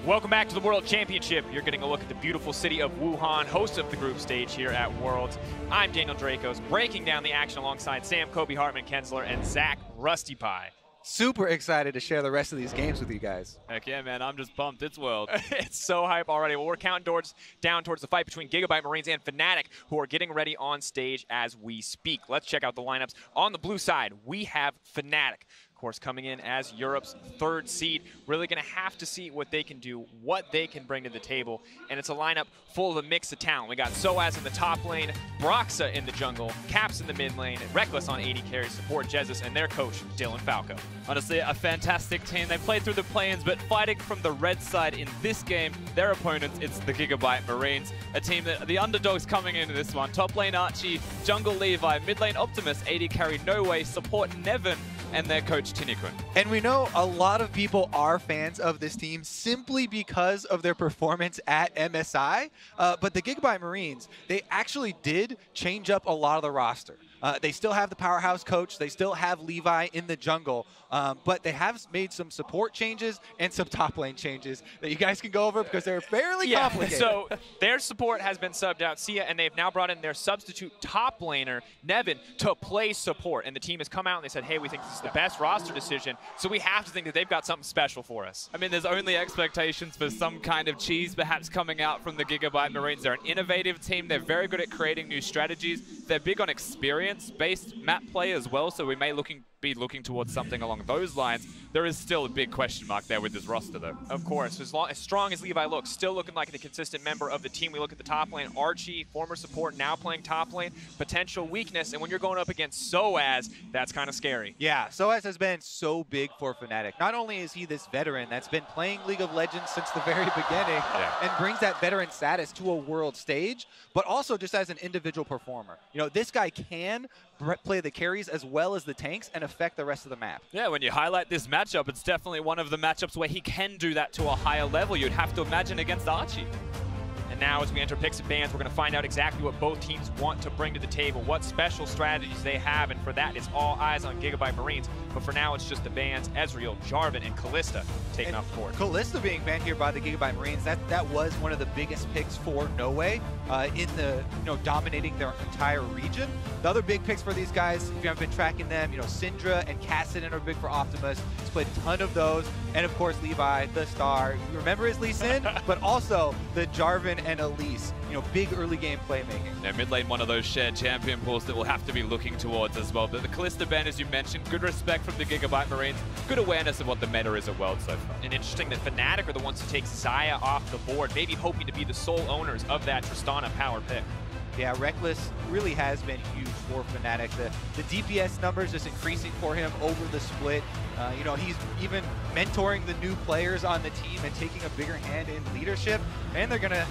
Welcome back to the World Championship. You're getting a look at the beautiful city of Wuhan, host of the group stage here at Worlds. I'm Daniel Dracos, breaking down the action alongside Sam, Kobe Hartman, Kensler, and Zach Rusty Pie. Super excited to share the rest of these games with you guys. Heck yeah, man. I'm just pumped. It's World. It's so hype already. Well, we're counting down towards the fight between GIGABYTE Marines and Fnatic, who are getting ready on stage as we speak. Let's check out the lineups. On the blue side, we have Fnatic. Of course, coming in as Europe's third seed. Really going to have to see what they can do, what they can bring to the table. And it's a lineup full of a mix of talent. We got Soaz in the top lane, Broxa in the jungle, Caps in the mid lane, Reckless on AD carry, support Jesus, and their coach, Dylan Falco. Honestly, a fantastic team. They played through the play-ins, but fighting from the red side in this game, their opponents, it's the GIGABYTE Marines, a team that the underdogs coming into this one. Top lane Archie, jungle Levi, mid lane Optimus, AD carry No Way, support Nevin, and their coach Tinikun. And we know a lot of people are fans of this team simply because of their performance at MSI, but the GIGABYTE Marines, they actually did change up a lot of the roster. They still have the powerhouse coach, they still have Levi in the jungle, but they have made some support changes and some top lane changes that you guys can go over because they're fairly complicated. So their support has been subbed out, Sia, and they've now brought in their substitute top laner, Nevin, to play support. And the team has come out and they said, hey, we think this is the best roster decision, so we have to think that they've got something special for us. I mean, there's only expectations for some kind of cheese perhaps coming out from the GIGABYTE Marines. They're an innovative team. They're very good at creating new strategies. They're big on experience-based map play as well, so we may be looking towards something along those lines. There is still a big question mark there with this roster, though. Of course, as strong as Levi looks, still looking like the consistent member of the team. We look at the top lane, Archie, former support, now playing top lane, potential weakness, and when you're going up against Soaz, that's kind of scary. Yeah, Soaz has been so big for Fnatic. Not only is he this veteran that's been playing League of Legends since the very beginning and brings that veteran status to a world stage, but also just as an individual performer. You know, this guy can play the carries as well as the tanks and affect the rest of the map. Yeah, when you highlight this matchup, it's definitely one of the matchups where he can do that to a higher level. You'd have to imagine against Archie. And now as we enter picks and bans, we're going to find out exactly what both teams want to bring to the table, what special strategies they have, and for that, it's all eyes on GIGABYTE Marines. But for now, it's just the bans, Ezreal, Jarvan, and Kalista taking off the board. Kalista being banned here by the GIGABYTE Marines, that was one of the biggest picks for No Way in the, dominating their entire region. The other big picks for these guys, if you haven't been tracking them, Syndra and Kassadin are big for Optimus. He's played a ton of those. And of course, Levi, the star. You remember his Lee Sin, but also the Jarvan and Elise, big early game playmaking. Yeah, mid lane, one of those shared champion pools that we'll have to be looking towards as well. But the Kalista ban, as you mentioned, good respect from the GIGABYTE Marines, good awareness of what the meta is at World so far. And interesting that Fnatic are the ones who take Xayah off the board, maybe hoping to be the sole owners of that Tristana power pick. Yeah, Reckless really has been huge for Fnatic. The DPS numbers just increasing for him over the split. He's even mentoring the new players on the team and taking a bigger hand in leadership. And they're going to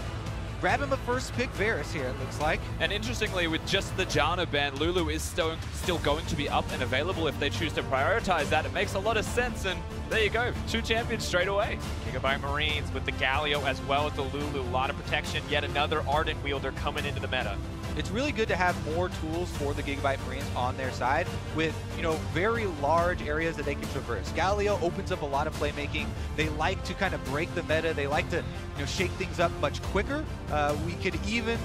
grab him a first pick Varus here, it looks like. And interestingly, with just the Janna ban, Lulu is still going to be up and available if they choose to prioritize that. It makes a lot of sense, and there you go. 2 champions straight away. GIGABYTE Marines with the Galio as well as the Lulu. A lot of protection, yet another Ardent wielder coming into the meta. It's really good to have more tools for the GIGABYTE Marines on their side with, very large areas that they can traverse. Galio opens up a lot of playmaking. They like to kind of break the meta. They like to, shake things up much quicker. We could even,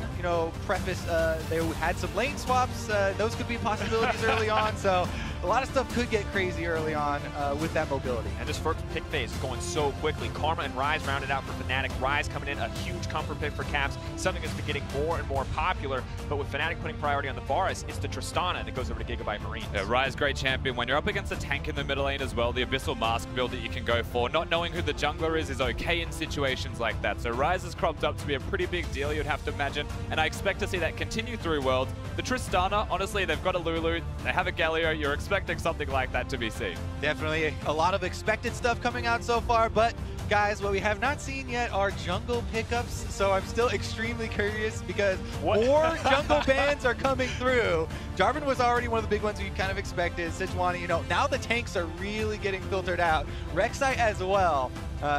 preface they had some lane swaps. Those could be possibilities early on. So a lot of stuff could get crazy early on with that mobility. And this first pick phase is going so quickly. Karma and Ryze rounded out for Fnatic. Ryze coming in, a huge comfort pick for Caps, something that's been getting more and more popular. But with Fnatic putting priority on the Varus, it's the Tristana that goes over to GIGABYTE Marines. Yeah, Ryze, great champion. When you're up against a tank in the middle lane as well, the Abyssal Mask build that you can go for, not knowing who the jungler is okay in situations like that. So Ryze has cropped up to be a pretty big deal, you'd have to imagine. And I expect to see that continue through Worlds. The Tristana, honestly, they've got a Lulu, they have a Galio. You're expecting something like that to be seen. Definitely a lot of expected stuff coming out so far, but guys, what we have not seen yet are jungle pickups, so I'm still extremely curious because more jungle bans are coming through. Jarvan was already one of the big ones we kind of expected. Sejuani, now the tanks are really getting filtered out. Rek'Sai as well.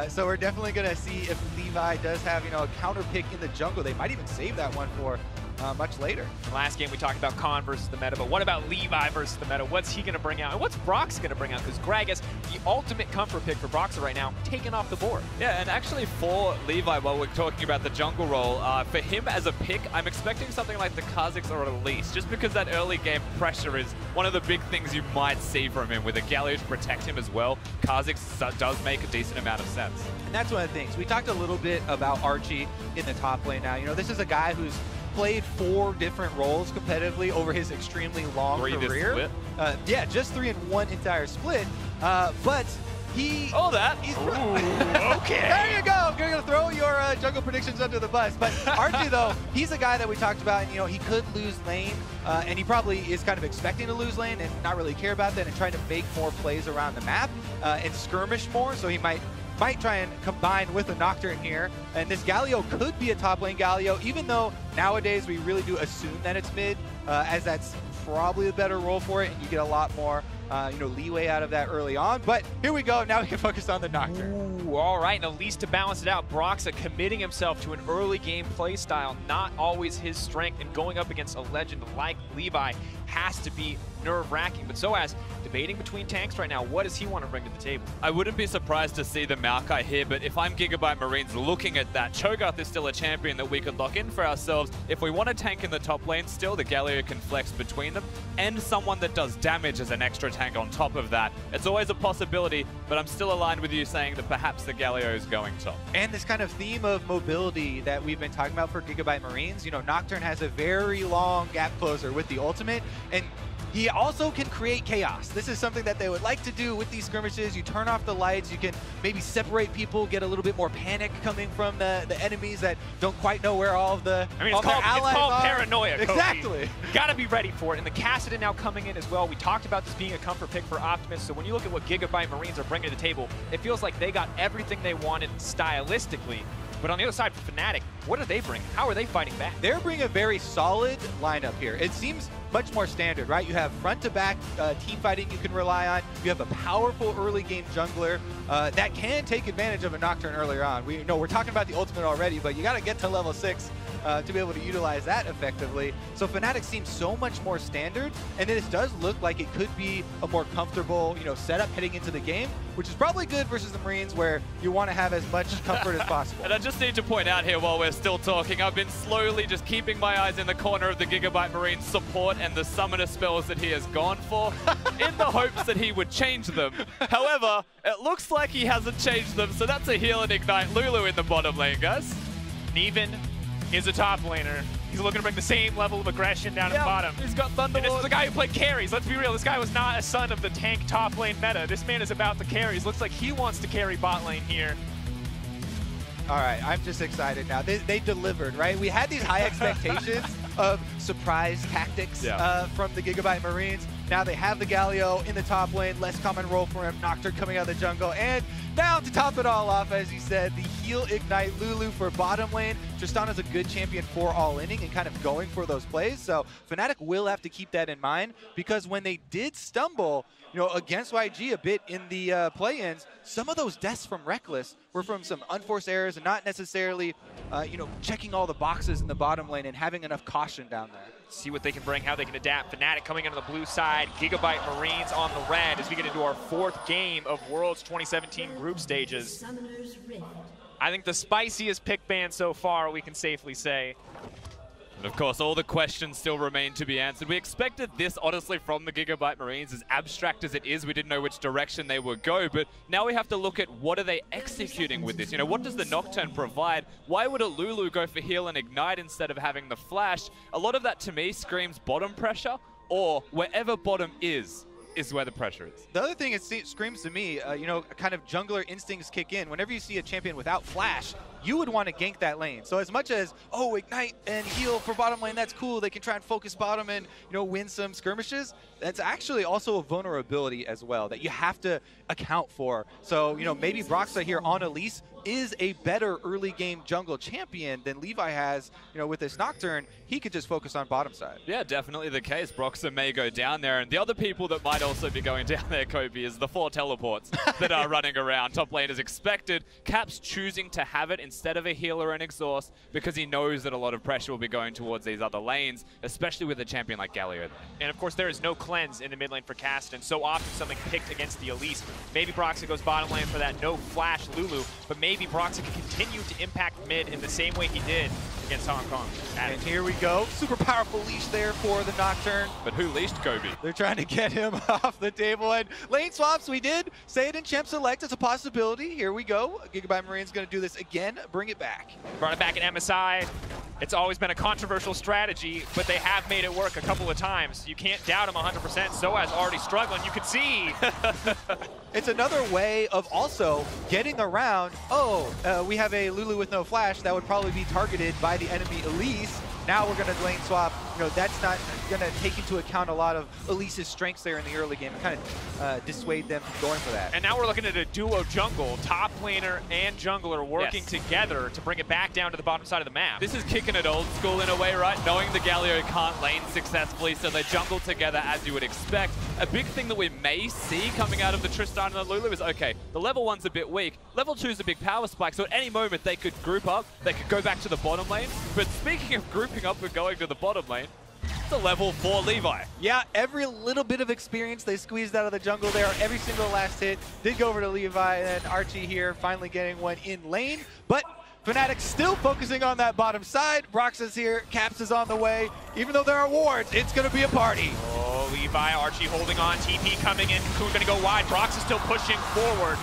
So we're definitely going to see if Levi does have, a counter pick in the jungle. They might even save that one for much later. In the last game, we talked about Khan versus the meta, but what about Levi versus the meta? What's he going to bring out? And what's Brox going to bring out? Because Gragas, the ultimate comfort pick for Broxa right now, taken off the board. Yeah, and actually for Levi, while we're talking about the jungle role, for him as a pick, I'm expecting something like the Kha'Zix or Elise, just because that early game pressure is one of the big things you might see from him. With a Galio to protect him as well, Kha'Zix does make a decent amount of sense. And that's one of the things. We talked a little bit about Archie in the top lane now. This is a guy who's played 4 different roles competitively over his extremely long career. Yeah, just 3 in 1 entire split. But he... Oh, that. Okay. There you go. You're going to throw your jungle predictions under the bus. But Archie, though, he's a guy that we talked about, and, he could lose lane, and he probably is kind of expecting to lose lane and not really care about that and trying to make more plays around the map and skirmish more, so he might try and combine with a Nocturne here. And this Galio could be a top lane Galio, even though nowadays we really do assume that it's mid, as that's probably the better role for it, and you get a lot more leeway out of that early on. But here we go. Now we can focus on the Nocturne. Ooh, all right. And at least to balance it out, Broxa committing himself to an early game play style, not always his strength, and going up against a legend like Levi has to be nerve-wracking. But so as debating between tanks right now, what does he want to bring to the table? I wouldn't be surprised to see the Maokai here, but if I'm GIGABYTE Marines looking at that, Cho'Gath is still a champion that we could lock in for ourselves. If we want a tank in the top lane still, the Galio can flex between them, and someone that does damage as an extra tank on top of that. It's always a possibility, but I'm still aligned with you saying that perhaps the Galio is going top. And this kind of theme of mobility that we've been talking about for GIGABYTE Marines, Nocturne has a very long gap closer with the ultimate, and he also can create chaos. This is something that they would like to do with these skirmishes. You turn off the lights, you can maybe separate people, get a little bit more panic coming from the enemies that don't quite know where all of the it's called paranoia, Cody. Exactly. Got to be ready for it. And the Kassadin now coming in as well. We talked about this being a comfort pick for Optimus. So when you look at what GIGABYTE Marines are bringing to the table, it feels like they got everything they wanted stylistically. But on the other side for Fnatic, what are they bringing? How are they fighting back? They're bringing a very solid lineup here. It seems much more standard, right? You have front-to-back team fighting you can rely on. You have a powerful early game jungler that can take advantage of a Nocturne earlier on. We're talking about the ultimate already, but you got to get to level 6 to be able to utilize that effectively. So Fnatic seems so much more standard, and this does look like it could be a more comfortable, setup heading into the game, which is probably good versus the Marines, where you want to have as much comfort as possible. And I just need to point out here while we're still talking, I've been slowly just keeping my eyes in the corner of the GIGABYTE Marine support and the summoner spells that he has gone for in the hopes that he would change them. However, it looks like he hasn't changed them, so that's a heal and ignite Lulu in the bottom lane, guys. Neven is a top laner. He's looking to bring the same level of aggression down in bottom. He's got Thunder. And this is a guy who played carries. Let's be real. This guy was not a son of the tank top lane meta. This man is about the carries. Looks like he wants to carry bot lane here. All right, I'm just excited now. They delivered, right? We had these high expectations of surprise tactics from the GIGABYTE Marines. Now they have the Galio in the top lane, less common role for him, Nocturne coming out of the jungle, and now to top it all off, as you said, the heal ignite Lulu for bottom lane. Tristana's a good champion for all-inning and kind of going for those plays, so Fnatic will have to keep that in mind, because when they did stumble, against YG a bit in the play-ins, some of those deaths from Reckless were from some unforced errors and not necessarily, checking all the boxes in the bottom lane and having enough caution down there. See what they can bring, how they can adapt. Fnatic coming into the blue side, GIGABYTE Marines on the red as we get into our 4th game of Worlds 2017 group stages. I think the spiciest pick ban so far, we can safely say. And of course, all the questions still remain to be answered. We expected this, honestly, from the GIGABYTE Marines. As abstract as it is, we didn't know which direction they would go. But now we have to look at what are they executing with this. What does the Nocturne provide? Why would a Lulu go for heal and ignite instead of having the flash? A lot of that, to me, screams bottom pressure, or wherever bottom is where the pressure is. The other thing it screams to me, kind of jungler instincts kick in. Whenever you see a champion without flash, you would want to gank that lane. So as much as, ignite and heal for bottom lane, that's cool. They can try and focus bottom and, win some skirmishes. That's actually also a vulnerability as well that you have to account for. So, maybe Broxa here on Elise is a better early game jungle champion than Levi has, you know, with this Nocturne. He could just focus on bottom side. Yeah, definitely the case. Broxah may go down there, and the other people that might also be going down there, Kobe, is the 4 teleports that are running around. Top lane is expected. Cap's choosing to have it instead of a healer and exhaust because he knows that a lot of pressure will be going towards these other lanes, especially with a champion like Galio. And of course, there is no cleanse in the mid lane for Cast, and so often something picked against the Elise. Maybe Broxah goes bottom lane for that no flash Lulu, but maybe Broxah can continue to impact mid in the same way he did against Hong Kong. And here we go. Super powerful leash there for the Nocturne. But who leashed Kobe? They're trying to get him off the table. And lane swaps, we did say it in Champ Select. It's a possibility. Here we go. GIGABYTE Marine's going to do this again. Bring it back. Brought it back in MSI. It's always been a controversial strategy, but they have made it work a couple of times. You can't doubt him 100%. Soaz already struggling. You can see. It's another way of also getting around, we have a Lulu with no flash that would probably be targeted by the enemy Elise. Now we're going to lane swap. You know, that's not going to take into account a lot of Elise's strengths there in the early game and kind of dissuade them from going for that. And now we're looking at a duo jungle, top laner and jungler working together to bring it back down to the bottom side of the map. This is kicking it old school in a way, right? Knowing the Galio can't lane successfully, so they jungle together as you would expect. A big thing that we may see coming out of the Tristan and the Lulu is, okay, the level 1's a bit weak. Level 2's a big power spike, so at any moment they could group up, they could go back to the bottom lane. But speaking of grouping up and going to the bottom lane, it's a level 4 Levi. Yeah, every little bit of experience they squeezed out of the jungle there. Every single last hit did go over to Levi, and then Archie here finally getting one in lane. But Fnatic still focusing on that bottom side. Broxah's here, Caps is on the way. Even though there are wards, it's going to be a party. Oh, Levi, Archie holding on, TP coming in, Cocoon going to go wide. Broxah still pushing forward.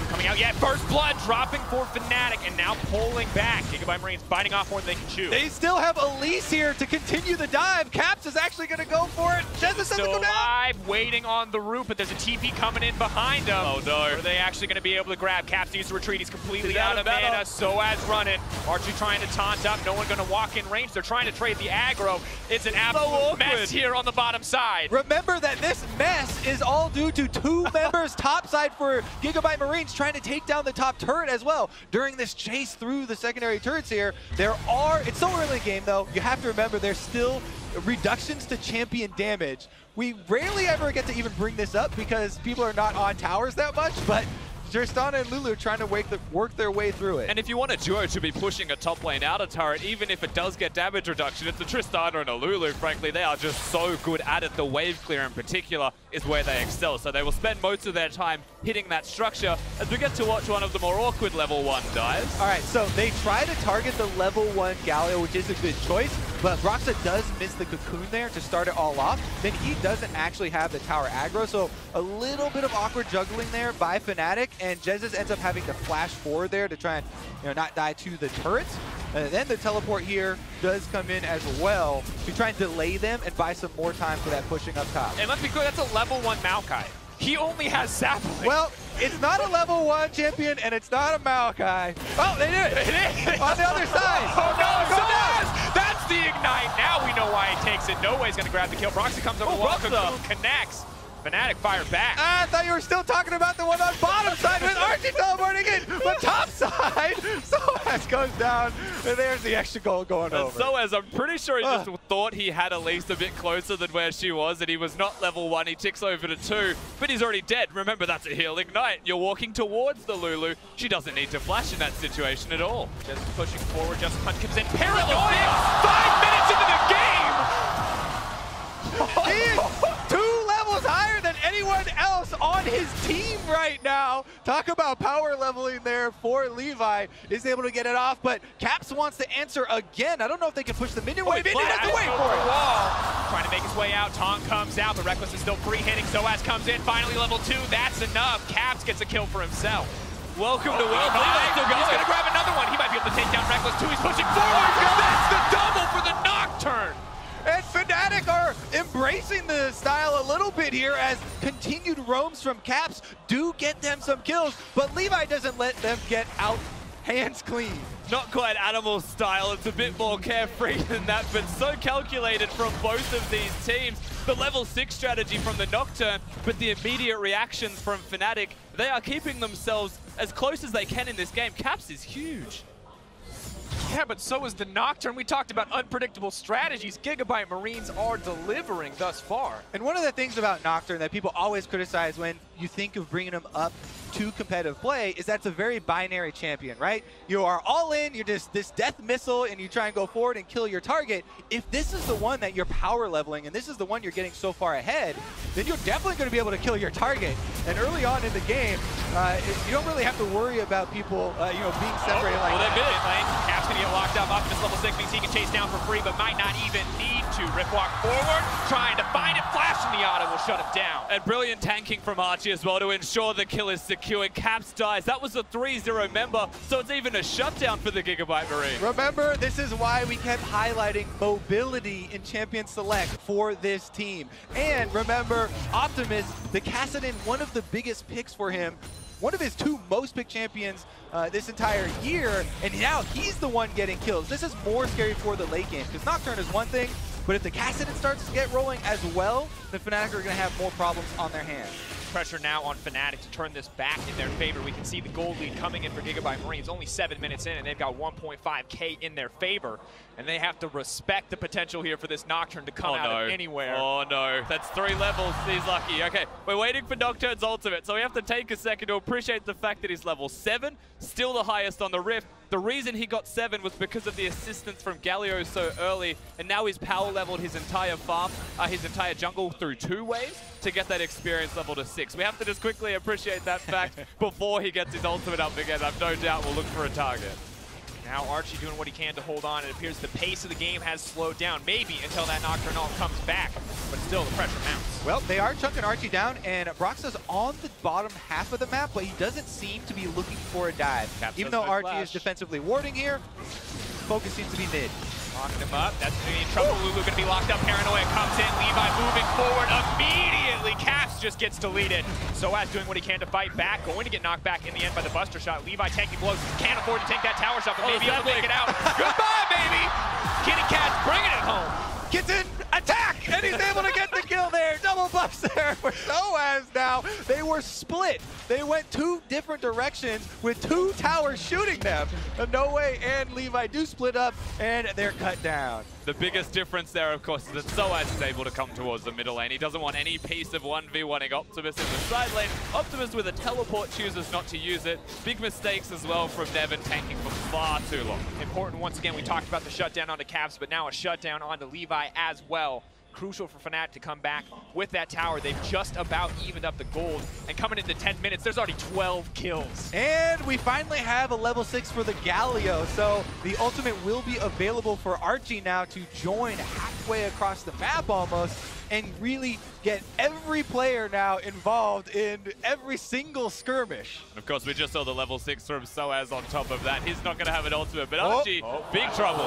Coming out, first blood dropping for Fnatic, and now pulling back. GIGABYTE Marines biting off more than they can chew. They still have Elise here to continue the dive. Caps is actually going to go for it. Jesus doesn't still go down. alive, waiting on the root, but there's a TP coming in behind him. Oh no. Are they actually going to be able to grab? Caps needs to retreat. He's completely out of mana. Soaz running. Archie trying to taunt up. No one going to walk in range. They're trying to trade the aggro. It's an absolute mess here on the bottom side. Remember that this mess is all due to 2 members top side for GIGABYTE Marines trying to take down the top turret as well. During this chase through the secondary turrets here, it's so early in the game though, you have to remember there's still reductions to champion damage. We rarely ever get to even bring this up because people are not on towers that much, but Tristan and Lulu trying to work their way through it. And if you want a duo to be pushing a top lane out of turret, even if it does get damage reduction, it's a Tristan and a Lulu, frankly. They are just so good at it. The wave clear in particular is where they excel. So they will spend most of their time hitting that structure as we get to watch one of the more awkward level 1 dives. All right, so they try to target the level 1 Galio, which is a good choice, but Broxah does miss the cocoon there to start it all off. Then he doesn't actually have the tower aggro, so a little bit of awkward juggling there by Fnatic, and Jesus ends up having to flash forward there to try and not die to the turrets. And then the teleport here does come in as well to try and delay them and buy some more time for that pushing up top. And let's be clear, that's a level 1 Maokai. He only has sapling. Well, it's not a level 1 champion, and it's not a Maokai. Oh, they did it! It is! On the other side! Oh no, Soaz! That's the ignite! Now we know why he takes it. No way he's going to grab the kill. Broxah comes over the wall, Cocoon connects. Fnatic fire back. I thought you were still talking about the one on bottom side with Archie teleporting in, but top side, Soaz goes down, and there's the extra goal going over. Soaz, I'm pretty sure he just thought he had Elise a bit closer than where she was, and he was not level 1. He ticks over to 2, but he's already dead. Remember, that's a heal ignite. You're walking towards the Lulu. She doesn't need to flash in that situation at all. Just pushing forward, just punch comes in. Paranoia! 5 minutes into the game! He is 2 levels higher than anyone else on his team right now. Talk about power leveling there for Levi. Is able to get it off, but Caps wants to answer again. I don't know if they can push the minion wave in. He has to wait for it. Trying to make his way out. Tong comes out, but Reckless is still free hitting. Soaz comes in, finally level 2. That's enough. Caps gets a kill for himself. Welcome to World. He's going to grab another one. He might be able to take down Reckless too. He's pushing forward. That's the double for the Nocturne. And Fnatic are embracing the style a little bit here as continued roams from Caps do get them some kills, but Levi doesn't let them get out hands clean. Not quite animal style, it's a bit more carefree than that, but so calculated from both of these teams. The level 6 strategy from the Nocturne, but the immediate reactions from Fnatic, they are keeping themselves as close as they can in this game. Caps is huge. Yeah, but so is the Nocturne. We talked about unpredictable strategies. GIGABYTE Marines are delivering thus far. And one of the things about Nocturne that people always criticize when you think of bringing him up to competitive play is that's a very binary champion, right? You are all in, you're just this death missile, and you try and go forward and kill your target. If this is the one that you're power leveling, and this is the one you're getting so far ahead, then you're definitely going to be able to kill your target. And early on in the game, you don't really have to worry about people, being separated like that. Mid-lane, Cap's going to get locked up. Optimus level 6 means he can chase down for free, but might not even need to. Rip walk forward, trying to find it. Flash from the auto will shut him down. And brilliant tanking from Archie as well to ensure the kill is secure. And Caps dies. That was a 3-0 member, so it's even a shutdown for the GIGABYTE Marine. Remember, this is why we kept highlighting mobility in Champion Select for this team. And remember, Optimus, the Kassadin, one of the biggest picks for him, one of his 2 most picked champions this entire year, and now he's the one getting kills. This is more scary for the late game, because Nocturne is one thing, but if the Kassadin starts to get rolling as well, the Fnatic are going to have more problems on their hands. Pressure now on Fnatic to turn this back in their favor. We can see the gold lead coming in for GIGABYTE Marines. Only 7 minutes in, and they've got 1.5K in their favor. And they have to respect the potential here for this Nocturne to come out of anywhere. Oh no, that's 3 levels. He's lucky. Okay, we're waiting for Nocturne's ultimate, so we have to take a second to appreciate the fact that he's level 7, still the highest on the Rift. The reason he got 7 was because of the assistance from Galio so early, and now he's power leveled his entire farm, his entire jungle through 2 waves to get that experience level to 6. We have to just quickly appreciate that fact before he gets his ultimate up again. I've no doubt we'll look for a target. Now Archie doing what he can to hold on. It appears the pace of the game has slowed down, maybe until that Nocturne ult comes back, but still the pressure mounts. Well, they are chunking Archie down, and Broxa's on the bottom half of the map, but he doesn't seem to be looking for a dive. Even though Archie is defensively warding here, focus seems to be mid. Locking him up. That's going to be in trouble. Lulu going to be locked up. Paranoia comes in. Levi moving forward immediately. Caps just gets deleted. Soaz doing what he can to fight back. Going to get knocked back in the end by the Buster shot. Levi tanking blows. Can't afford to take that tower shot, but maybe he'll make it out. Goodbye, baby! Kitty Cat's bringing it home. Kitten, attack! And he's able to get the kill there. Double buffs there for Soaz now. They were split. They went 2 different directions with 2 towers shooting them. No Way and Levi do split up, and they're cut down. The biggest difference there, of course, is that Soaz is able to come towards the middle lane. He doesn't want any piece of 1v1ing Optimus in the side lane. Optimus with a teleport chooses not to use it. Big mistakes as well from Nevin, tanking for far too long. Important once again, we talked about the shutdown onto Caps, but now a shutdown onto Levi as well. Crucial for Fnatic to come back with that tower. They've just about evened up the gold, and coming into 10 minutes, there's already 12 kills. And we finally have a level 6 for the Galio, so the ultimate will be available for Archie now to join halfway across the map almost, and really get every player now involved in every single skirmish. Of course, we just saw the level 6 from Soaz on top of that. He's not going to have an ultimate, but Archie, big trouble.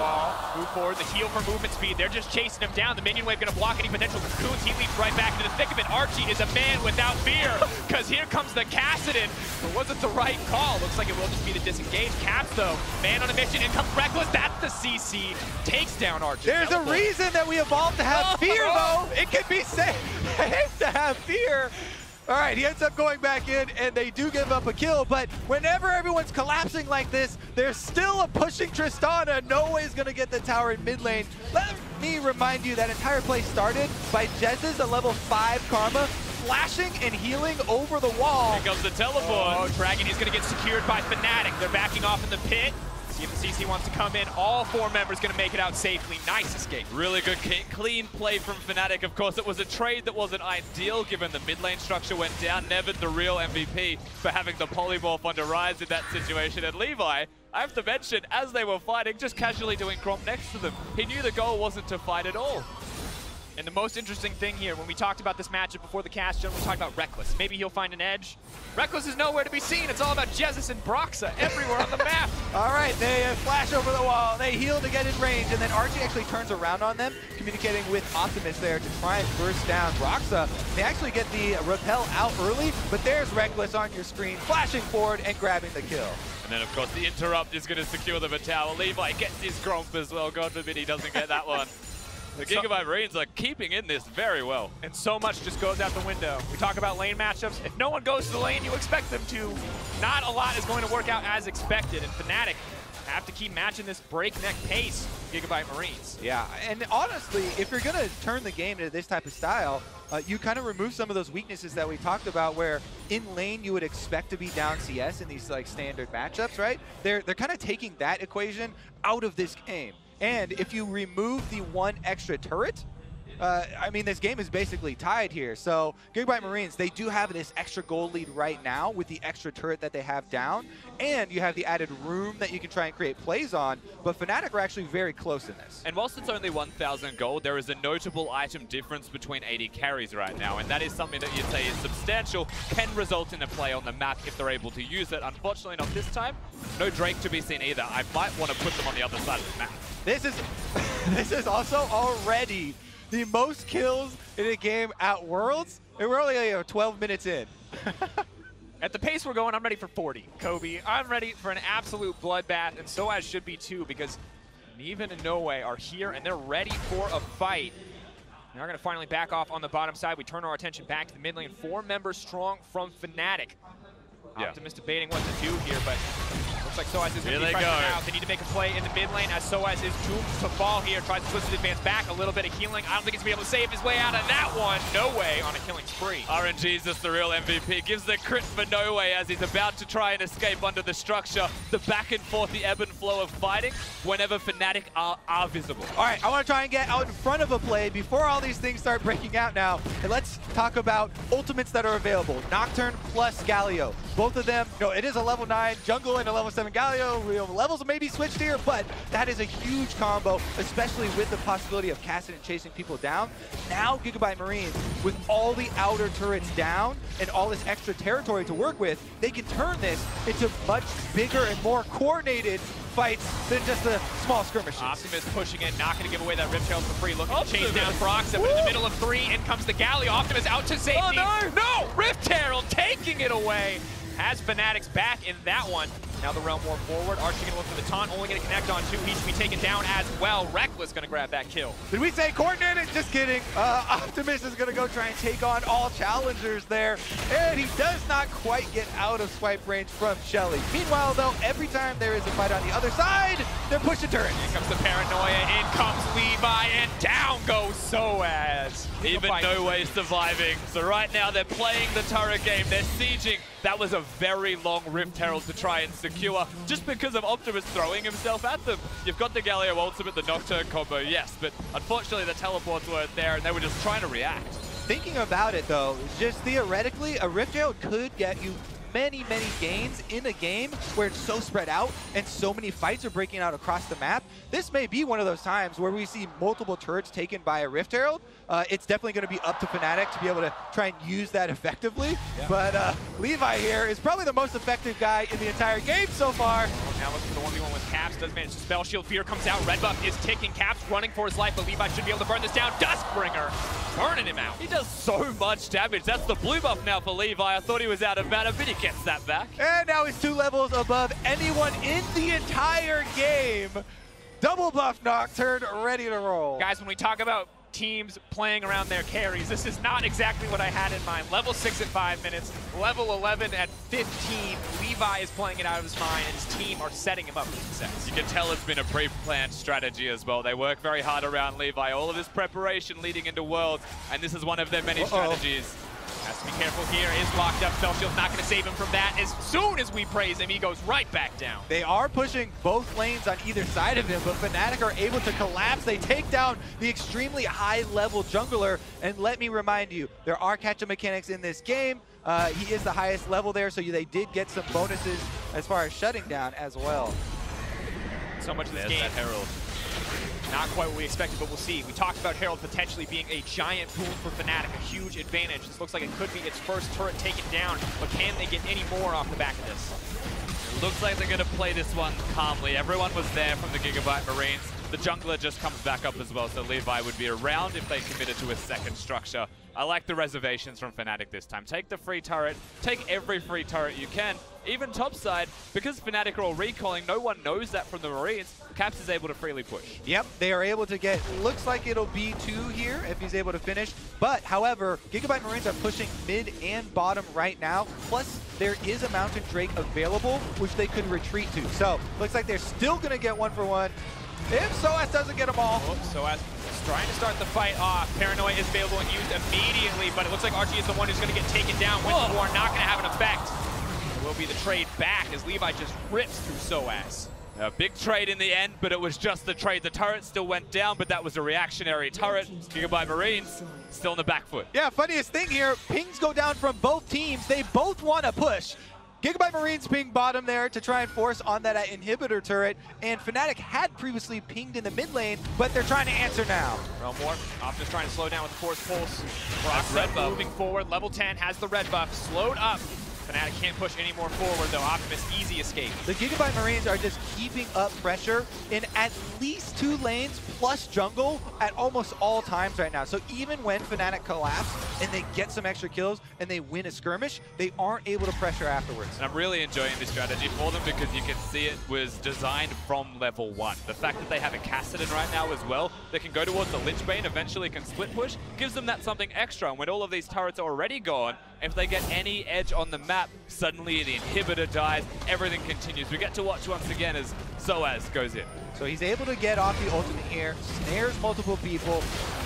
Move forward, the heal for movement speed. They're just chasing him down. The minion wave going to block any potential cocoons. He leaps right back into the thick of it. Archie is a man without fear, because here comes the Kassadin. But was it the right call? Looks like it will just be the disengage. Caps, though, man on a mission. In comes Reckless. That's the CC. Takes down Archie. There's a reason that we evolved to have fear, though. It can be safe to have fear. All right, he ends up going back in, and they do give up a kill, but whenever everyone's collapsing like this, there's still a pushing Tristana. No Way's going to get the tower in mid lane. Let me remind you that entire play started by Jez's a level 5 Karma, flashing and healing over the wall. Here comes the teleport. Oh, Dragon is going to get secured by Fnatic. They're backing off in the pit. See if the CC wants to come in. All 4 members going to make it out safely. Nice escape. Really good, clean play from Fnatic. Of course, it was a trade that wasn't ideal given the mid lane structure went down. Nevin, the real MVP, for having the polymorph onto Rise in that situation. And Levi, I have to mention, as they were fighting, just casually doing Gromp next to them. He knew the goal wasn't to fight at all. And the most interesting thing here, when we talked about this matchup before the cast, we talked about Reckless. Maybe he'll find an edge. Reckless is nowhere to be seen. It's all about Jesus and Broxa everywhere on the map. All right, they flash over the wall. They heal to get in range, and then Archie actually turns around on them, communicating with Optimus there to try and burst down Broxa. They actually get the repel out early, but there's Reckless on your screen, flashing forward and grabbing the kill. And then, of course, the interrupt is going to secure the tower. Levi gets his Gromp as well. God forbid he doesn't get that one. The GIGABYTE Marines are keeping in this very well. And so much just goes out the window. We talk about lane matchups. If no one goes to the lane, you expect them to. Not a lot is going to work out as expected, and Fnatic have to keep matching this breakneck pace, GIGABYTE Marines. Yeah, and honestly, if you're going to turn the game into this type of style, you kind of remove some of those weaknesses that we talked about where in lane you would expect to be down CS in these like standard matchups, right? They're kind of taking that equation out of this game. And if you remove the one extra turret, I mean, this game is basically tied here. So GIGABYTE Marines, they do have this extra gold lead right now with the extra turret that they have down. And you have the added room that you can try and create plays on. But Fnatic are actually very close in this. And whilst it's only 1,000 gold, there is a notable item difference between 80 carries right now. And that is something that you'd say is substantial, can result in a play on the map if they're able to use it. Unfortunately, not this time. No Drake to be seen either. I might want to put them on the other side of the map. This is also already the most kills in a game at Worlds, and we're only 12 minutes in. At the pace we're going, I'm ready for 40. Kobe, I'm ready for an absolute bloodbath, and so as should be too, because Neven and Noe are here, and they're ready for a fight. Now we're going to finally back off on the bottom side. We turn our attention back to the mid lane. 4 members strong from Fnatic. Yeah. Optimus debating what to do here, but looks like Soaz is going to be Here they pressing go. out. They need to make a play in the mid lane as Soaz is doomed to fall here. Tries to twist his advance back. A little bit of healing. I don't think he's going to be able to save his way out of that one. No way on a killing spree. RNG's just the real MVP. Gives the crit for No Way as he's about to try and escape under the structure. The back and forth, the ebb and flow of fighting whenever Fnatic are visible. All right, I want to try and get out in front of a play before all these things start breaking out now. And let's talk about ultimates that are available. Nocturne plus Galio. Both of them, you know, it is a level 9 jungle and a level 7 Galio. You know, levels may be switched here, but that is a huge combo, especially with the possibility of casting and chasing people down. Now GIGABYTE Marines, with all the outer turrets down and all this extra territory to work with, they can turn this into much bigger and more coordinated fights than just the small skirmishes. Optimus pushing in, not going to give away that Rift Herald for free. Looking to chase down Proxa, but in the middle of 3, in comes the Galio. Optimus out to safety. Oh, no! No! Rift Herald taking it away. Has Fnatic's back in that one. Now the Realm War forward. Archie going to look for the taunt, only going to connect on 2. He should be taken down as well. Reckless going to grab that kill. Did we say coordinated? Just kidding. Optimus is going to go try and take on all challengers there. And he does not quite get out of swipe range from Shelly. Meanwhile, though, every time there is a fight on the other side, they're pushing turrets. In comes the Paranoia, in comes Levi, and down goes Soaz. Even No Way surviving. So right now they're playing the turret game. They're sieging. That was a very long Rift Herald to try and secure just because of Optimus throwing himself at them. You've got the Galio ultimate, the Nocturne combo, yes, but unfortunately the teleports weren't there and they were just trying to react. Thinking about it, though, just theoretically, a Rift Herald could get you many gains in a game where it's so spread out and so many fights are breaking out across the map. This may be one of those times where we see multiple turrets taken by a Rift Herald. It's definitely going to be up to Fnatic to be able to try and use that effectively. Yeah. But Levi here is probably the most effective guy in the entire game so far. Now looking for the 1v1 with Caps. Does manage to spell shield. Fear comes out. Red buff is ticking. Caps running for his life, but Levi should be able to burn this down. Duskbringer burning him out. He does so much damage. That's the blue buff now for Levi. I thought he was out of mana, but he gets that back. And now he's 2 levels above anyone in the entire game. Double buff Nocturne, ready to roll. Guys, when we talk about teams playing around their carries, this is not exactly what I had in mind. Level 6 at 5 minutes, level 11 at 15. Levi is playing it out of his mind, and his team are setting him up for success. You can tell it's been a pre-planned strategy as well. They work very hard around Levi. All of this preparation leading into Worlds, and this is one of their many strategies. Has to be careful here. Is locked up. Spellshield's not going to save him from that. As soon as we praise him, he goes right back down. They are pushing both lanes on either side of him, but Fnatic are able to collapse. They take down the extremely high-level jungler. And let me remind you, there are catch-up mechanics in this game. He is the highest level there, so they did get some bonuses as far as shutting down as well. So much of this There's game. that Herald. Not quite what we expected, but we'll see. We talked about Herald potentially being a giant boon for Fnatic, a huge advantage. This looks like it could be its first turret taken down, but can they get any more off the back of this? Looks like they're going to play this one calmly. Everyone was there from the GIGABYTE Marines. The jungler just comes back up as well, so Levi would be around if they committed to a second structure. I like the reservations from Fnatic this time. Take the free turret, take every free turret you can, even topside, because Fnatic are all recalling, no one knows that from the Marines, Caps is able to freely push. Yep, they are able to get, looks like it'll be 2 here if he's able to finish. But, however, GIGABYTE Marines are pushing mid and bottom right now. Plus, there is a Mountain Drake available, which they could retreat to. So, looks like they're still going to get 1-for-1. If SOAS doesn't get them all. Oh, SOAS is trying to start the fight off. Paranoia is available and used immediately, but it looks like Archie is the one who's going to get taken down. Winter War not going to have an effect. It will be the trade back as Levi just rips through SOAS. A big trade in the end, but it was just the trade. The turret still went down, but that was a reactionary turret. GIGABYTE Marines still on the back foot. Yeah, funniest thing here, pings go down from both teams. They both want to push. GIGABYTE Marines ping bottom there to try and force on that inhibitor turret, and Fnatic had previously pinged in the mid lane, but they're trying to answer now. Realm War, Optimus trying to slow down with the Force Pulse. Brock's red buff moving forward, level 10 has the red buff, slowed up. Fnatic can't push any more forward though, Optimus easy escape. The GIGABYTE Marines are just keeping up pressure in at least 2 lanes plus jungle at almost all times right now. So even when Fnatic collapse and they get some extra kills and they win a skirmish, they aren't able to pressure afterwards. And I'm really enjoying this strategy for them because you can see it was designed from level 1. The fact that they have a Kassadin right now as well, they can go towards the Lynchbane, eventually can split push, gives them that something extra. And when all of these turrets are already gone, if they get any edge on the map, suddenly the inhibitor dies, everything continues. We get to watch once again as SOAS goes in. So he's able to get off the ultimate here, snares multiple people,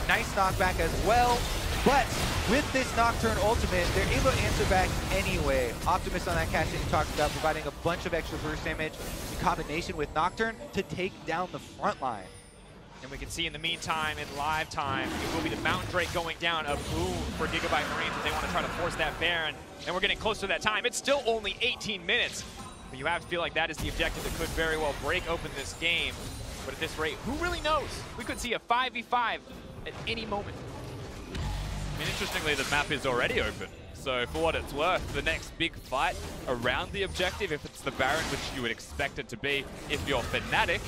nice knockback as well. But with this Nocturne ultimate, they're able to answer back anyway. Optimus on that cast that you talked about, providing a bunch of extra burst damage in combination with Nocturne to take down the front line. And we can see in the meantime, in live time, it will be the Mountain Drake going down, a boom for GIGABYTE Marines as they want to try to force that Baron. And we're getting close to that time. It's still only 18 minutes. But you have to feel like that is the objective that could very well break open this game. But at this rate, who really knows? We could see a 5v5 at any moment. I mean, interestingly, the map is already open. So for what it's worth, the next big fight around the objective, if it's the Baron, which you would expect it to be if you're Fnatic,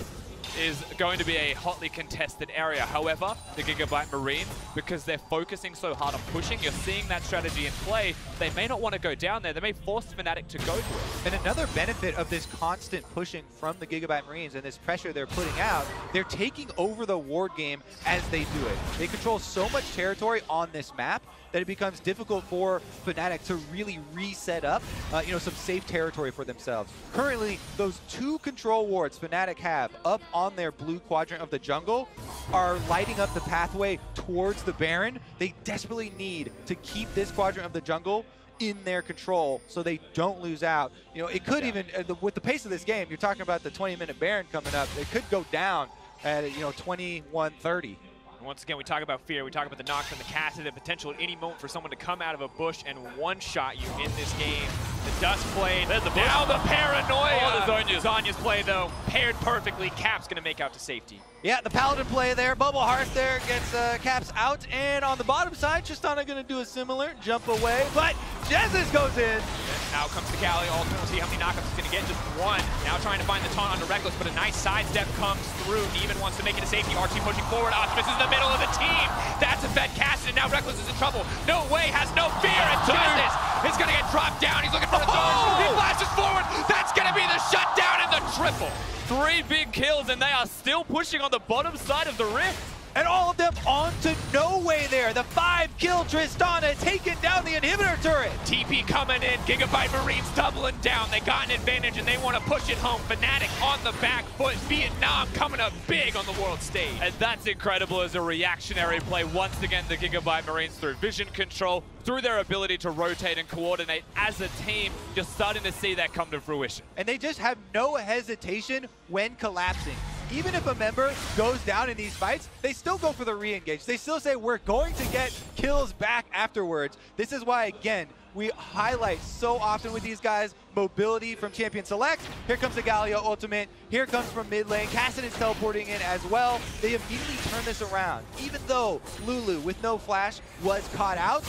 is going to be a hotly contested area. However, the GIGABYTE Marines, because they're focusing so hard on pushing, you're seeing that strategy in play. They may not want to go down there. They may force Fnatic to go to it. And another benefit of this constant pushing from the GIGABYTE Marines and this pressure they're putting out, they're taking over the ward game as they do it. They control so much territory on this map that it becomes difficult for Fnatic to really reset up, some safe territory for themselves. Currently, those 2 control wards Fnatic have up on their blue quadrant of the jungle are lighting up the pathway towards the Baron. They desperately need to keep this quadrant of the jungle in their control so they don't lose out. It could even, with the pace of this game, you're talking about the 20-minute Baron coming up, it could go down at, 21-30. Once again, we talk about fear, we talk about the Nocturne, the Kassadin, the potential at any moment for someone to come out of a bush and one-shot you in this game. The Dust play, there's the now the Paranoia! Oh, the Zhonya's. Zhonya's play, though, paired perfectly. Cap's going to make out to safety. Yeah, the Paladin play there. Bubble Hearth there gets Caps out. And on the bottom side, Tristana going to do a similar jump away. But Jesus goes in. And out comes the Galio ultimate. We'll see how many knockups he's going to get. Just 1. Now trying to find the taunt onto Reckless, but a nice sidestep comes through. Demon wants to make it a safety. Archie pushing forward. Optimus is in the middle of the team. That's a fed Kassadin. Now Reckless is in trouble. No way, has no fear. And Justice is going to get dropped down. He's looking for a zone. He flashes forward. That's going to be the shutdown and the triple. 3 big kills, and they are still pushing on the bottom side of the rift. And all of them onto No Way there. The 5-kill Tristana taking down the inhibitor turret. TP coming in. GIGABYTE Marines doubling down. They got an advantage, and they want to push it home. Fnatic on the back foot. Vietnam coming up big on the world stage. And that's incredible as a reactionary play. Once again, the GIGABYTE Marines through vision control, through their ability to rotate and coordinate as a team, you're starting to see that come to fruition. And they just have no hesitation when collapsing. Even if a member goes down in these fights, they still go for the re-engage. They still say, we're going to get kills back afterwards. This is why, again, we highlight so often with these guys, mobility from Champion Select. Here comes the Galio ultimate. Here comes from mid lane. Kassadin's teleporting in as well. They immediately turn this around. Even though Lulu, with no flash, was caught out,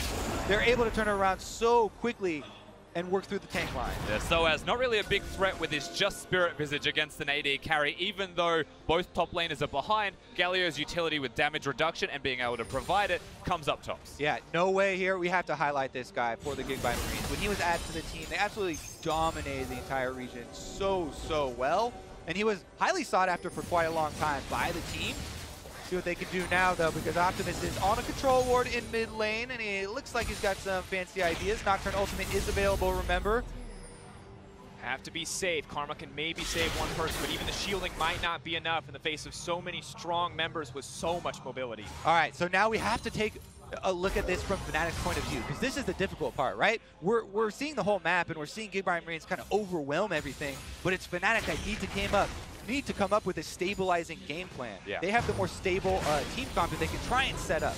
they're able to turn it around so quickly. and work through the tank line. Yeah, SOAS not really a big threat with his just Spirit Visage against an AD carry, even though both top laners are behind. Galio's utility with damage reduction and being able to provide it comes up tops. Yeah, no way here. We have to highlight this guy for the GIGABYTE Marines. When he was added to the team, they absolutely dominated the entire region so well. And he was highly sought after for quite a long time by the team. See what they can do now, though, because Optimus is on a control ward in mid lane, and it looks like he's got some fancy ideas. Nocturne Ultimate is available, remember. Have to be safe. Karma can maybe save one person, but even the shielding might not be enough in the face of so many strong members with so much mobility. All right, so now we have to take a look at this from Fnatic's point of view, because this is the difficult part, right? We're seeing the whole map, and we're seeing GIGABYTE Marines kind of overwhelm everything, but it's Fnatic that need to come up with a stabilizing game plan. Yeah. They have the more stable team comp that they can try and set up.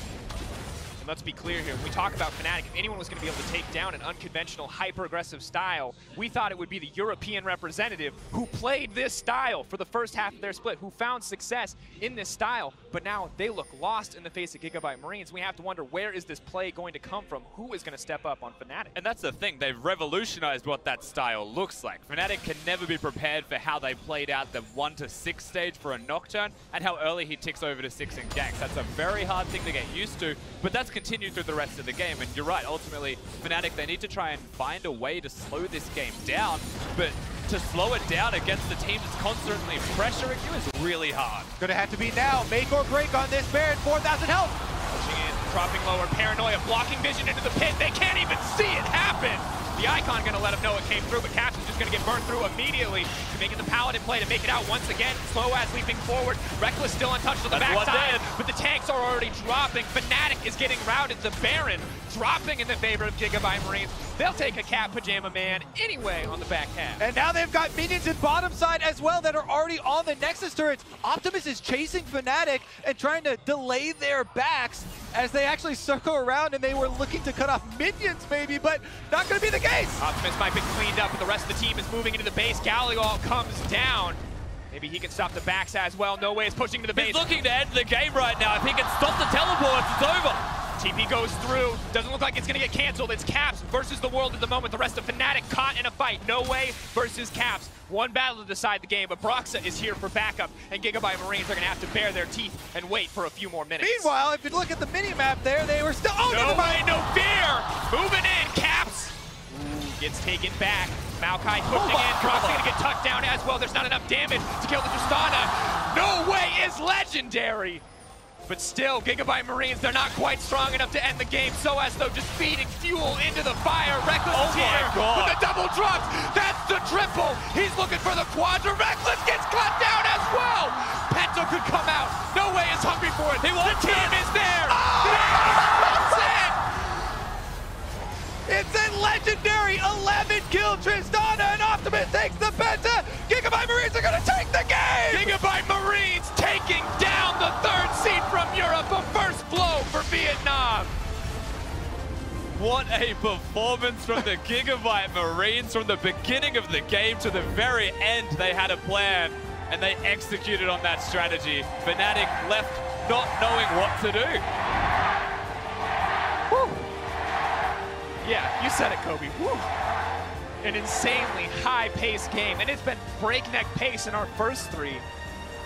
And let's be clear here, when we talk about Fnatic, if anyone was going to be able to take down an unconventional, hyper-aggressive style, we thought it would be the European representative who played this style for the first half of their split, who found success in this style, but now they look lost in the face of GIGABYTE Marines. We have to wonder, where is this play going to come from? Who is going to step up on Fnatic? And that's the thing, they've revolutionized what that style looks like. Fnatic can never be prepared for how they played out the 1 to 6 stage for a Nocturne and how early he ticks over to 6 in ganks. That's a very hard thing to get used to, but that's continued through the rest of the game. And you're right, ultimately, Fnatic, they need to try and find a way to slow this game down, but to slow it down against the team that's constantly pressuring you is really hard. Gonna have to be now. Make or break on this. Baron, 4,000 health. Pushing in, dropping lower, Paranoia, blocking vision into the pit. They can't even see it happen. The Icon gonna let him know it came through, but Caps is just gonna get burned through immediately. Making the Paladin play to make it out once again. SOAS leaping forward. Reckless still untouched on the backside, but the tanks are already dropping. Fnatic is getting routed. The Baron dropping in the favor of GIGABYTE Marines. They'll take a Cat Pajama Man anyway on the back half. And now they've got minions in bottom side as well that are already on the Nexus turrets. Optimus is chasing Fnatic and trying to delay their backs as they actually circle around, and they were looking to cut off minions maybe, but not gonna be the case. Optimus might be cleaned up, but the rest of the team is moving into the base. Galio comes down. Maybe he can stop the backs as well. No way is pushing to the base. He's looking to end the game right now. If he can stop the teleports, it's over. TP goes through. Doesn't look like it's going to get canceled. It's Caps versus the world at the moment. The rest of Fnatic caught in a fight. No way versus Caps. One battle to decide the game, but Broxa is here for backup, and GIGABYTE Marines are going to have to bare their teeth and wait for a few more minutes. Meanwhile, if you look at the mini-map there, they were still... Oh, no way, no fear! Moving in, Caps! Ooh, gets taken back. Maokai pushing in. Broxa going to get tucked down as well. There's not enough damage to kill the Tristana. No way is legendary! But still, GIGABYTE Marines, they're not quite strong enough to end the game. SOAS, though, just feeding fuel into the fire. Reckless here with the double drops. That's the triple. He's looking for the quadra. Reckless gets cut down as well. Penta could come out. No way is hungry for it. The team is there. That's it. It's a legendary 11-kill Tristana, and Optimus takes the Penta. GIGABYTE Marines are going to take the game. GIGABYTE Marines taking down the 3rd seed from Europe. A first blow for Vietnam. What a performance from the GIGABYTE Marines. From the beginning of the game to the very end, they had a plan, and they executed on that strategy. Fnatic left not knowing what to do. Woo. Yeah, you said it, Kobe. Woo. An insanely high-paced game, and it's been breakneck pace in our first 3.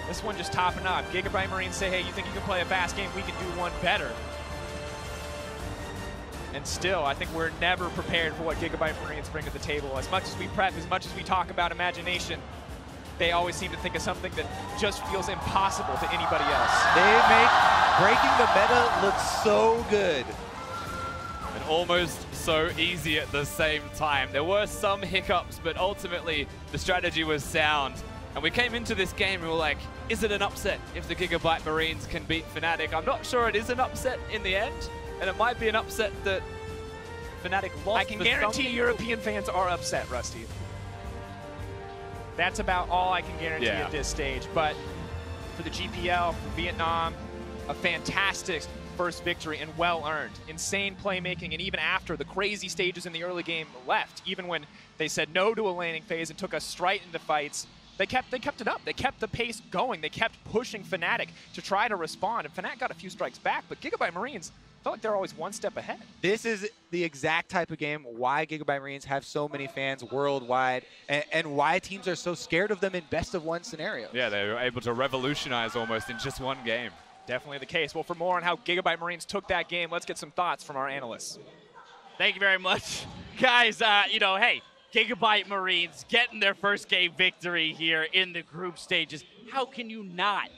This one just topping off. GIGABYTE Marines say, hey, you think you can play a fast game? We can do one better. And still, I think we're never prepared for what GIGABYTE Marines bring to the table. As much as we prep, as much as we talk about imagination, they always seem to think of something that just feels impossible to anybody else. They make breaking the meta look so good. And almost so easy at the same time. There were some hiccups, but ultimately the strategy was sound. And we came into this game and we were like, is it an upset if the GIGABYTE Marines can beat Fnatic? I'm not sure it is an upset in the end, and it might be an upset that Fnatic lost. I can guarantee European fans are upset, Rusty. That's about all I can guarantee at this stage. But for the GPL, for Vietnam, a fantastic first victory and well-earned. Insane playmaking, and even after the crazy stages in the early game left, even when they said no to a laning phase and took us straight into fights, they kept it up. They kept the pace going. They kept pushing Fnatic to try to respond, and Fnatic got a few strikes back, but GIGABYTE Marines, felt like they're always one step ahead. This is the exact type of game why GIGABYTE Marines have so many fans worldwide and why teams are so scared of them in best-of-1 scenarios. Yeah, they were able to revolutionize almost in just one game. Definitely the case. Well, for more on how GIGABYTE Marines took that game, let's get some thoughts from our analysts. Thank you very much. Guys, you know, hey, GIGABYTE Marines getting their first game victory here in the group stages. How can you not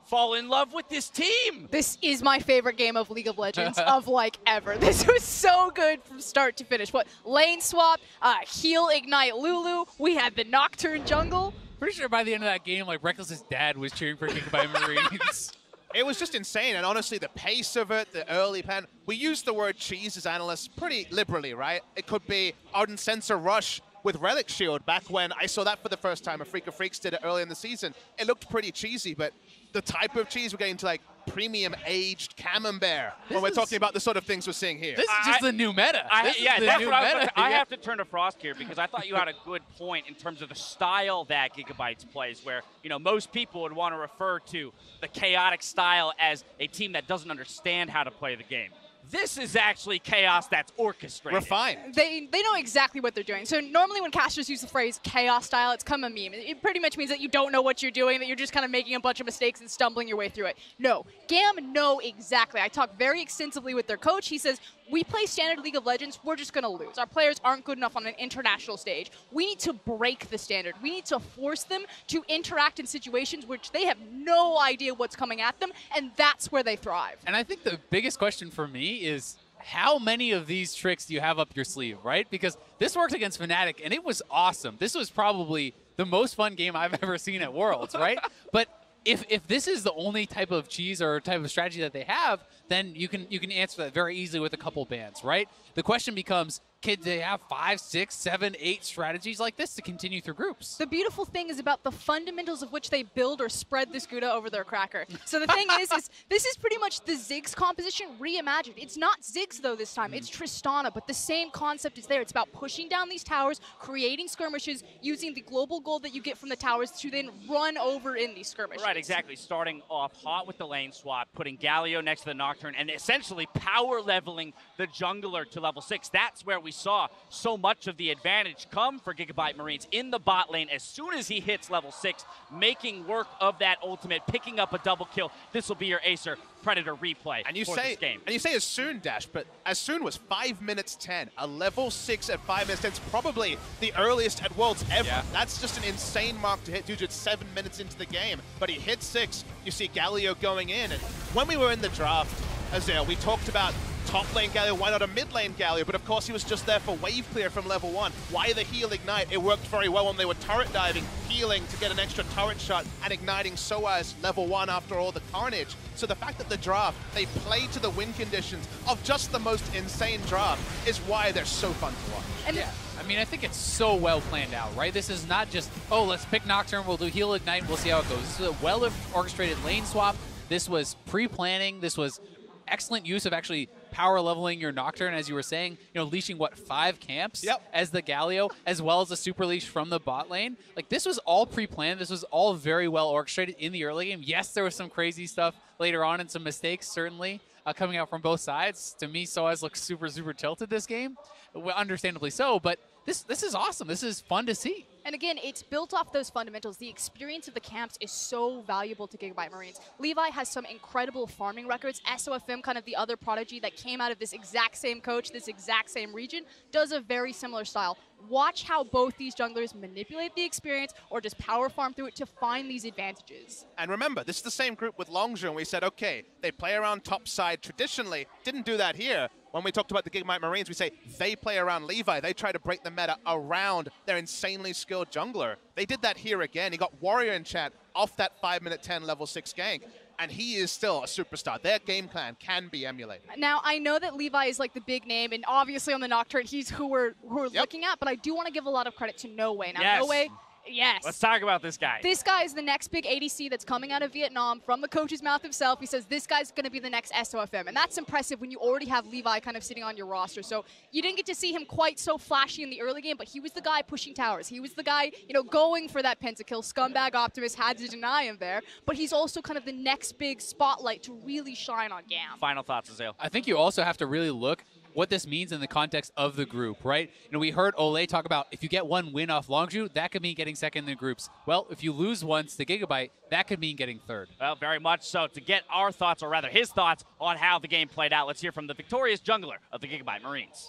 fall in love with this team? This is my favorite game of League of Legends of like ever. This was so good from start to finish. What, lane swap, heal, ignite Lulu, we had the Nocturne jungle. Pretty sure by the end of that game, like Reckless's dad was cheering for GIGABYTE Marines. It was just insane, and honestly, the pace of it, the early plan. We use the word cheese as analysts pretty liberally, right? It could be Ardent Sensor Rush with Relic Shield back when I saw that for the first time. A Freak of Freaks did it early in the season. It looked pretty cheesy, but the type of cheese we're getting to, like premium aged camembert when we're talking about the sort of things we're seeing here. This is just the new meta. Yeah, that's what I have to turn to Frost here because I thought you had a good point in terms of the style that GIGABYTE plays where, you know, most people would want to refer to the chaotic style as a team that doesn't understand how to play the game. This is actually chaos that's orchestrated. Refined. They know exactly what they're doing. So normally when casters use the phrase chaos style, it's come a meme. It pretty much means that you don't know what you're doing, that you're just kind of making a bunch of mistakes and stumbling your way through it. No, GAM know exactly. I talked very extensively with their coach. He says, we play standard League of Legends, we're just going to lose. Our players aren't good enough on an international stage. We need to break the standard. We need to force them to interact in situations which they have no idea what's coming at them, and that's where they thrive. And I think the biggest question for me is how many of these tricks do you have up your sleeve, right? Because this worked against Fnatic, and it was awesome. This was probably the most fun game I've ever seen at Worlds, right? But if this is the only type of cheese or type of strategy that they have, then you can answer that very easily with a couple bans, right? The question becomes, can they have 5, 6, 7, 8 strategies like this to continue through groups? The beautiful thing is about the fundamentals of which they build or spread this Gouda over their cracker. So the thing is this is pretty much the Ziggs composition reimagined. It's not Ziggs, though, this time. It's Tristana, but the same concept is there. It's about pushing down these towers, creating skirmishes, using the global gold that you get from the towers to then run over in these skirmishes. Right, exactly. Starting off hot with the lane swap, putting Galio next to the Nocturne, and essentially power leveling the jungler to level 6. That's where we saw so much of the advantage come for GIGABYTE Marines in the bot lane as soon as he hits level 6, making work of that ultimate, picking up a double kill. This will be your Acer Predator replay for this game. And you say as soon, Dash, but as soon was 5 minutes 10. A level 6 at 5 minutes 10 is probably the earliest at Worlds ever. Yeah. That's just an insane mark to hit due to it's 7 minutes into the game. But he hit 6. You see Galio going in. And when we were in the draft, Azale, we talked about top lane Galio, why not a mid lane Galio? But of course he was just there for wave clear from level 1. Why the heal ignite? It worked very well when they were turret diving, healing to get an extra turret shot and igniting Soaz level 1 after all the carnage. So the fact that the draft, they played to the win conditions of just the most insane draft is why they're so fun to watch. And Yeah, I mean, I think it's so well planned out, right? This is not just, oh, let's pick Nocturne, we'll do heal ignite, we'll see how it goes. This is a well-orchestrated lane swap. This was pre-planning. This was excellent use of actually power leveling your Nocturne, as you were saying, you know, leashing, what, 5 camps as the Galio, as well as a super leash from the bot lane. Like, this was all pre-planned. This was all very well orchestrated in the early game. Yes, there was some crazy stuff later on and some mistakes, certainly, coming out from both sides. To me, Soaz looks super, super tilted this game, understandably so, but this is awesome. This is fun to see. And again, it's built off those fundamentals. The experience of the camps is so valuable to GIGABYTE Marines. Levi has some incredible farming records. SOFM, kind of the other prodigy that came out of this exact same coach, this exact same region, does a very similar style. Watch how both these junglers manipulate the experience or just power farm through it to find these advantages. And remember, this is the same group with Longzhu, and we said, okay, they play around top side traditionally. Didn't do that here. When we talked about the GIGABYTE Marines, we say they play around Levi. They try to break the meta around their insanely skilled jungler. They did that here again. He got Warrior Enchant off that 5 minute 10 level 6 gank. And he is still a superstar. Their game plan can be emulated. Now, I know that Levi is like the big name, and obviously on the Nocturne, he's who we're looking at, but I do want to give a lot of credit to No Way. Now, No Way Yes. Let's talk about this guy. This guy is the next big ADC that's coming out of Vietnam from the coach's mouth himself. He says this guy's going to be the next SOFM. And that's impressive when you already have Levi kind of sitting on your roster. So you didn't get to see him quite so flashy in the early game, but he was the guy pushing towers. He was the guy, going for that pentakill. Scumbag Optimus had to deny him there. But he's also kind of the next big spotlight to really shine on GAM. Final thoughts, Azale. I think you also have to really look what this means in the context of the group, right? We heard Ole talk about if you get one win off Longzhu, that could mean getting second in the groups. Well, if you lose once to GIGABYTE, that could mean getting third. Well, very much so. To get our thoughts, or rather his thoughts, on how the game played out, let's hear from the victorious jungler of the GIGABYTE Marines.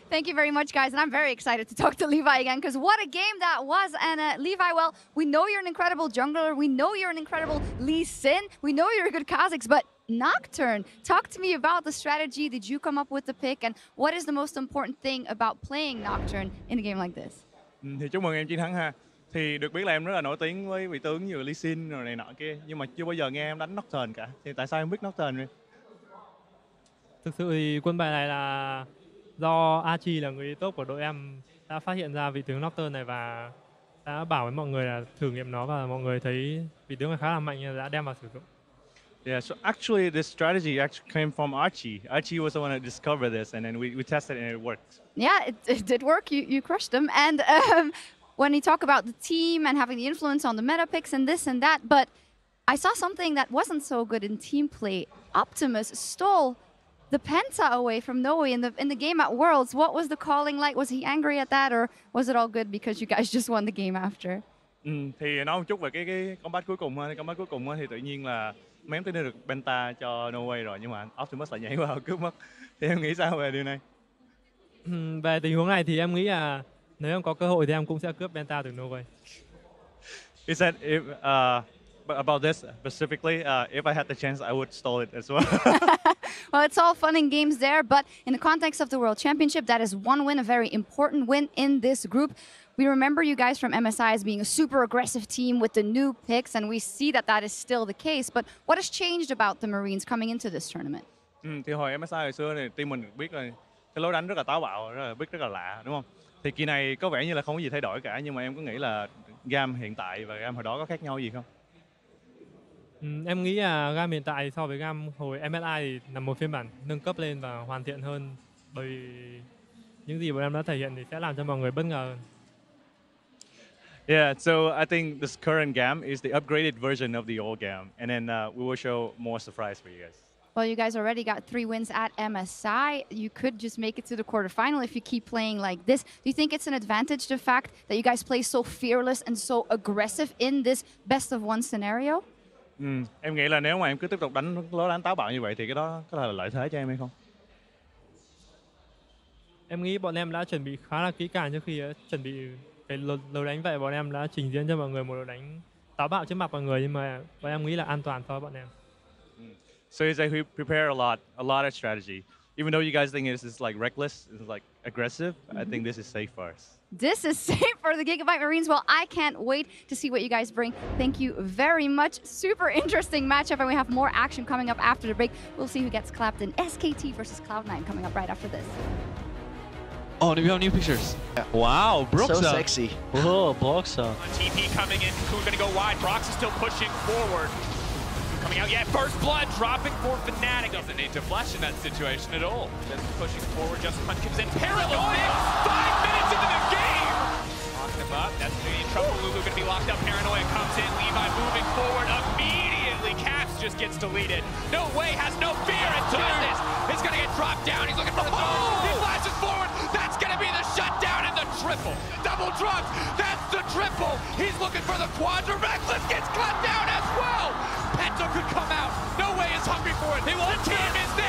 Thank you very much, guys, and I'm very excited to talk to Levi again, because what a game that was. And Levi, well, we know you're an incredible jungler. We know you're an incredible Lee Sin. We know you're a good Kha'Zix, but Nocturne, talk to me about the strategy. Did you come up with the pick, and what is the most important thing about playing Nocturne in a game like this? Thì chúc mừng em chiến thắng ha. Thì được biết là em rất là nổi tiếng với vị tướng như Lee Sin rồi này nọ kia, nhưng mà chưa bao giờ nghe em đánh Nocturne cả. Thì tại sao em biết Nocturne vậy? Thực sự thì quân bài này là do Archie là người top của đội em đã phát hiện ra vị tướng Nocturne này và đã bảo với mọi người là thử nghiệm nó, và mọi người thấy vị tướng này khá là mạnh nên đã đem vào sử dụng. Yeah, so actually this strategy actually came from Archie. Archie was the one that discovered this, and then we tested it and it worked. Yeah, it did work. You crushed them. And when you talk about the team and having the influence on the meta picks and this and that, but I saw something that wasn't so good in team play. Optimus stole the Penta away from Noe in the game at Worlds. What was the calling like? Was he angry at that, or was it all good because you guys just won the game after? Thì nói một chút về cái combat cuối cùng ha. Combat cuối cùng thì tự nhiên là mấy em tới được Penta cho No Way rồi, nhưng mà Optimus lại nhảy vào cướp mất. Thì em nghĩ sao về điều này? Về tình huống này thì em nghĩ là nếu em có cơ hội thì em cũng sẽ cướp Penta từ No Way. Is that if, about this specifically, if I had the chance, I would stole it as well. Well, it's all fun and games there, but in the context of the World Championship, that is one win, a very important win in this group. We remember you guys from MSI as being a super aggressive team with the new picks, and we see that that is still the case. But what has changed about the Marines coming into this tournament? Thì hồi MSI hồi xưa thì team mình biết là cái lối đánh rất là táo bạo, rất là lạ, đúng không? Thì kỳ này có vẻ như là không có gì thay đổi cả, nhưng mà em có nghĩ là GAM hiện tại và GAM hồi đó có khác nhau gì không? Em nghĩ là GAM hiện tại so với GAM hồi MSI thì là một phiên bản nâng cấp lên và hoàn thiện hơn, bởi những gì bọn em đã thể hiện thì sẽ làm cho mọi người bất ngờ hơn. Yeah, so I think this current GAM is the upgraded version of the old GAM, and then we will show more surprise for you guys. Well, you guys already got 3 wins at MSI. You could just make it to the quarterfinal if you keep playing like this. Do you think it's an advantage, the fact that you guys play so fearless and so aggressive in this best of one scenario? Em nghĩ là nếu mà em cứ tiếp tục đánh lối đánh táo bạo như vậy thì cái đó có là lợi thế cho em hay không? Em nghĩ bọn em đã chuẩn bị khá là kỹ càng trước khi chuẩn bị cái lối đánh vậy. Bọn em đã trình diễn cho mọi người một lối đánh táo bạo trước mặt mọi người, nhưng mà bọn em nghĩ là an toàn cho bọn em. So it's like we prepare a lot of strategy. Even though you guys think this is like reckless, it's like aggressive, I think this is safe for us. This is safe for the GIGABYTE Marines. Well, I can't wait to see what you guys bring. Thank you very much. Super interesting matchup, and we have more action coming up after the break. We'll see who gets clapped in SKT versus Cloud9 coming up right after this. Oh, do we have new pictures? Wow, Broxa. So sexy. Whoa, Broxa. TP coming in. Who's going to go wide? Brox is still pushing forward. Coming out, yeah, first blood dropping for Fnatic. Doesn't need to flash in that situation at all. Just pushing forward, just Hunt comes in. Paranoid! 5 minutes into the game! Locking him up, that's going to be in trouble. Lulu going to be locked up. Paranoia comes in. Levi moving forward immediately. Caps just gets deleted. No way, has no fear, and Darkness is going to get dropped down. He's looking for the third. He flashes forward. That's going to be the shutdown and the triple. Double drops. That's the triple. He's looking for the quadra. Reckless gets cut down as well. Penta could come out. No way is hungry for it. The team is there.